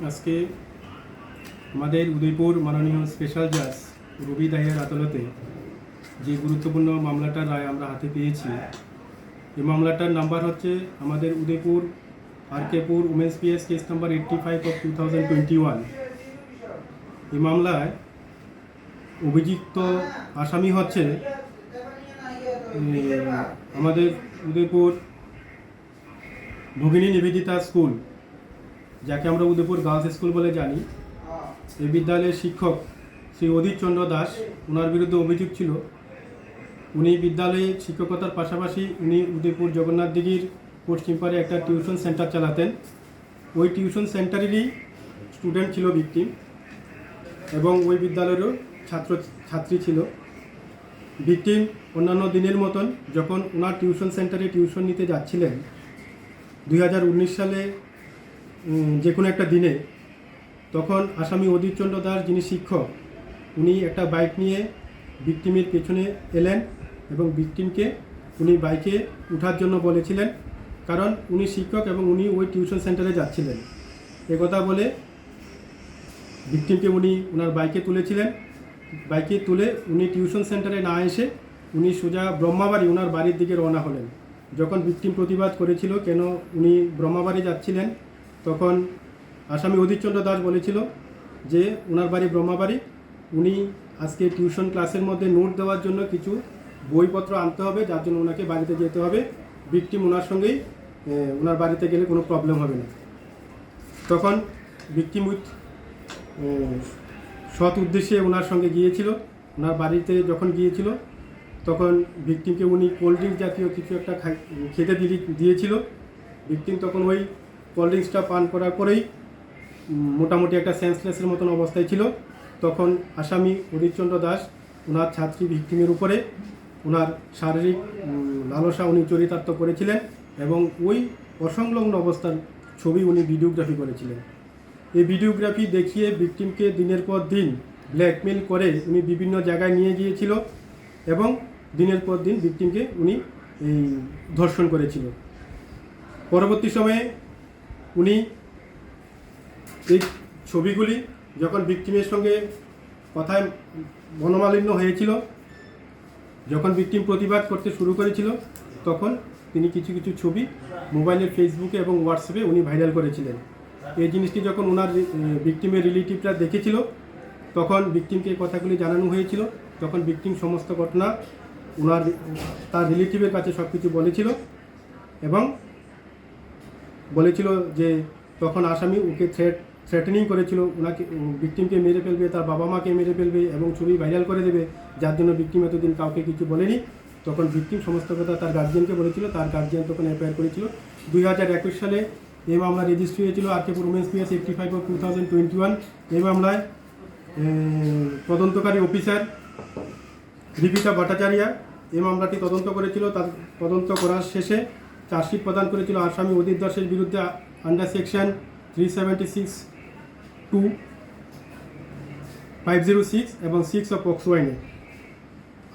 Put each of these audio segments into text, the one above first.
আজকে আমাদের উদয়পুর মাননীয় স্পেশাল জাজ রবি দাহিয়ার আদালতে যে গুরুত্বপূর্ণ মামলাটার রায় আমরা হাতে পেয়েছি, এই মামলাটার নাম্বার হচ্ছে আমাদের Udaipur RK Pur women's PS case number 85 of 2021। এই মামলায় অভিযুক্ত আসামি হচ্ছে আমাদের উদয়পুর ভগিনী নিবেদিতা স্কুল, যাকে আমরা উদয়পুর গার্লস স্কুল বলে জানি। এই বিদ্যালয়ের শিক্ষক শ্রী অধীর চন্দ্র দাস, ওনার বিরুদ্ধে অভিযোগ ছিল উনি বিদ্যালয়ে শিক্ষকতার পাশাপাশি উনি উদয়পুর জগন্নাথ দিঘির পশ্চিম পাড়ে একটা টিউশন সেন্টার চালাতেন। ওই টিউশন সেন্টারেরই স্টুডেন্ট ছিল ভিকটিম, এবং ওই বিদ্যালয়েরও ছাত্রী ছিল। ভিকটিম অন্যান্য দিনের মতন যখন ওনার টিউশন সেন্টারে টিউশন নিতে যাচ্ছিলেন 2019 সালে যে কোনো একটা দিনে, তখন আসামি অধীর চন্দ্র দাস, যিনি শিক্ষক, উনি একটা বাইক নিয়ে ভিকটিমের পেছনে এলেন এবং ভিকটিমকে উনি বাইকে ওঠার জন্য বলেছিলেন, কারণ উনি শিক্ষক এবং উনি ওই টিউশন সেন্টারে যাচ্ছিলেন। একথা বলে ভিকটিমকে উনি ওনার বাইকে তুলেছিলেন। বাইকে তুলে উনি টিউশন সেন্টারে না এসে উনি সোজা ব্রহ্মাবাড়ি ওনার বাড়ির দিকে রওনা হলেন। যখন ভিকটিম প্রতিবাদ করেছিল কেন উনি ব্রহ্মাবাড়ি যাচ্ছিলেন, তখন আসামি অধীর চন্দ্র দাস বলেছিল যে ওনার বাড়ি ব্রহ্মাবাড়ি, উনি আজকে টিউশন ক্লাসের মধ্যে নোট দেওয়ার জন্য কিছু বইপত্র আনতে হবে, যার জন্য ওনাকে বাড়িতে যেতে হবে। ভিকটিম ওনার সঙ্গেই ওনার বাড়িতে গেলে কোনো প্রবলেম হবে না। তখন ভিকটিম উইথ সৎ উদ্দেশ্যে ওনার সঙ্গে গিয়েছিল। ওনার বাড়িতে যখন গিয়েছিল তখন ভিকটিমকে উনি কোল্ড ড্রিঙ্কস জাতীয় কিছু একটা খেতে দিয়েছিল। ভিকটিম তখন ওই কোল্ড ড্রিঙ্কসটা পান করার পরেই মোটামুটি একটা সেন্সলেসের মতন অবস্থায় ছিল। তখন আসামি অধীর চন্দ্র দাস ওনার ছাত্রী ভিকটিমের উপরে ওনার শারীরিক লালসা উনি চরিতার্থ করেছিলেন, এবং ওই অসংলগ্ন অবস্থার ছবি উনি ভিডিওগ্রাফি করেছিলেন। এই ভিডিওগ্রাফি দেখিয়ে ভিকটিমকে দিনের পর দিন ব্ল্যাকমেল করে উনি বিভিন্ন জায়গায় নিয়ে গিয়েছিল, এবং দিনের পর দিন ভিকটিমকে উনি ধর্ষণ করেছিল। পরবর্তী সময়ে উনি এই ছবিগুলি যখন ভিকটিমের সঙ্গে কথায় মনোমালিন্য হয়েছিল, যখন ভিকটিম প্রতিবাদ করতে শুরু করেছিল, তখন তিনি কিছু কিছু ছবি মোবাইলের ফেসবুকে এবং হোয়াটসঅ্যাপে উনি ভাইরাল করেছিলেন। এই জিনিসটি যখন ওনার ভিকটিমের রিলেটিভরা দেখেছিল, তখন ভিকটিমকে কথাগুলি জানানো হয়েছিল। তখন ভিকটিম সমস্ত ঘটনা তার রিলেটিভের কাছে সব কিছু বলেছিল, এবং বলেছিল যে তখন আসামি ওকে থ্রেটেনিং করেছিল, ওনাকে ভিকটিমকে মেরে ফেলবে, তার বাবা মাকে মেরে ফেলবে এবং ছবি ভাইরাল করে দেবে, যার জন্য ভিকটিম এতদিন কাউকে কিছু বলেনি। তখন ভিকটিম সমস্ত কথা তার গার্জিয়ানকে বলেছিল, তার গার্জিয়ান তখন এফআইআর করেছিল। 2021 সালে এই মামলা রেজিস্ট্রি হয়েছিল আরকেপুর উমেন্স পিএস 85 অফ 2021। এই মামলায় তদন্তকারী অফিসার রিপিতা ভট্টাচার্য এই মামলাটি তদন্ত করেছিল। তার তদন্ত করার শেষে চার্জশিট প্রদান করেছিল আসামি অধীর দাসের বিরুদ্ধে আন্ডার সেকশন 376(2), 506 এবং 6 অফ পক্সো আইনে।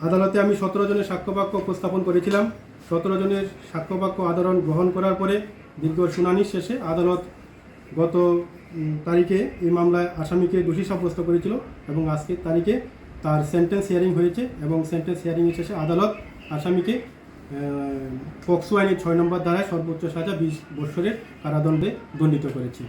আদালতে আমি 17 জনের সাক্ষ্যবাক্য উপস্থাপন করেছিলাম। 17 জনের সাক্ষ্যবাক্য আদালত গ্রহণ করার পরে দীর্ঘ শুনানির শেষে আদালত গত তারিখে এই মামলায় আসামিকে দোষী সাব্যস্ত করেছিল, এবং আজকের তারিখে তার সেন্টেন্স হিয়ারিং হয়েছে, এবং সেন্টেন্স হিয়ারিংয়ের শেষে আদালত আসামিকে পক্সো আইনের 6 নম্বর ধারায় সর্বোচ্চ সাজা 20 বৎসরের কারাদণ্ডে দণ্ডিত করেছে।